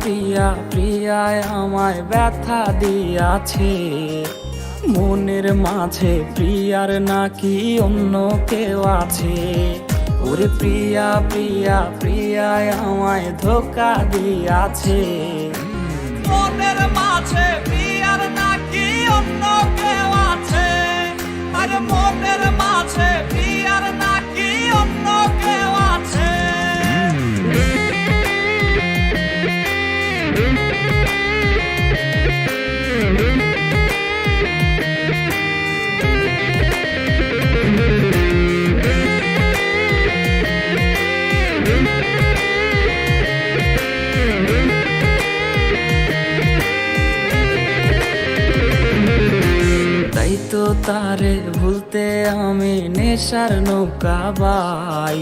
প্রিয়া প্রিয়ায় আমায় ব্যথা দিয়াছে, মনের মাঝে প্রিয়ার নাকি অন্য কেউ আছে। ওরে প্রিয়া প্রিয়া প্রিয়ায় আমায় ধোঁকা দিয়াছে, মনের মাঝে প্রিয়ার নাকি অন্য কেউ আছে। আর মনের মাঝে প্রিয়ার নাকি অন্য কেউ আছে। তাই তো তারে ভুলতে আমি নেশার নৌকা বাই,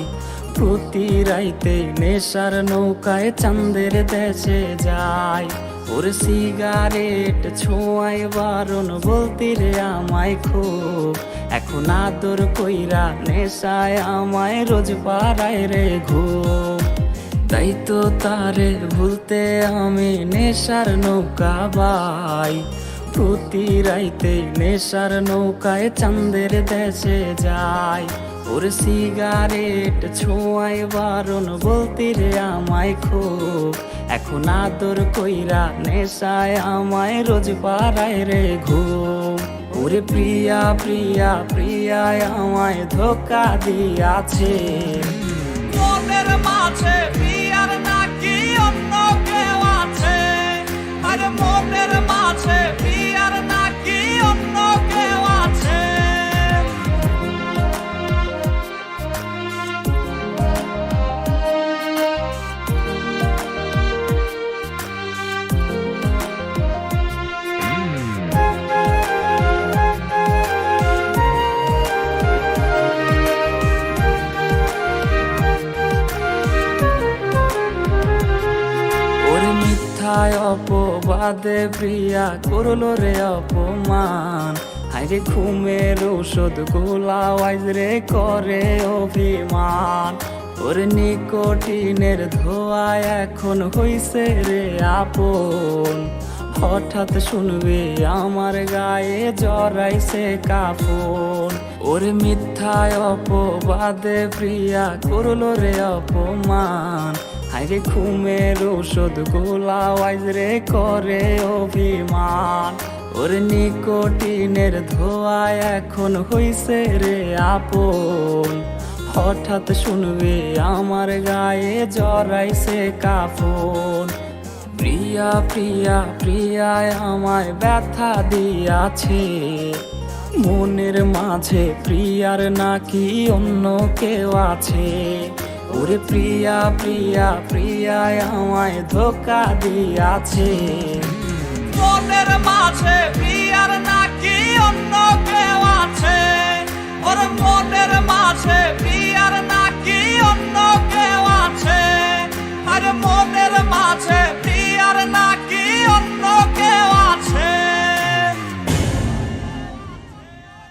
প্রতি রাইতে নেশার নৌকায় চাঁদের দেশে যাই। ওর সিগারেট ছোঁয়াই বারণ বলতি রে আমায় খুব, এখন আদর কইরা নেশায় আমায় রোজ পাড়ায় রে ঘুম। তাই তো তারে ভুলতে আমি নেশার নৌকা বাই, প্রতি রাইতে নেশার নৌকায় চাঁদের দেশে যাই। ওর সিগারেট ছোঁয়াই বারণ বলতি রে আমায় খুব, এখন আদর কইরা নেশায় আমায় রোজ পাড়ায় রে ঘুম। ওরে প্রিয়া প্রিয়া প্রিয়ায় আমায় ধোঁকা দিয়াছে, মনের মাঝে প্রিয়ার নাকি অন্য কেউ আছে। আর মনের মাঝে প্রিয়ার নাকি অন্য কেউ আছে। মিথ্যায় অপবাদে প্রিয়া করলো রে অপমান, হাইরে ঘুমের ঔষধ গোলাওয়াইজ রে করে অভিমান। ওর নিকোটিনের ধোঁয়ায় এখন হইছে রে আপন, হঠাৎ শুনবে আমার গায়ে জড়াইছে কাফন। ওর মিথ্যায় অপবাদে প্রিয়া করলো রে অপমান, হাইরে ঘুমের ঔষধ গোলাওয়াইজ রে করে অভিমান। ওর নিকোটিনের ধোঁয়ায় এখন হইছে রে আপন, হঠাৎ শুনবে আমার গায়ে জড়াইছে কাফন। প্রিয়া প্রিয়া প্রিয়ায় আমায় ব্যথা দিয়াছে, মনের মাঝে প্রিয়ার নাকি অন্য কেউ আছে। ওরে প্রিয়া প্রিয়া প্রিয়ায় আমায় ধোঁকা দিয়াছে, মনের মাঝে প্রিয়ার নাকি অন্য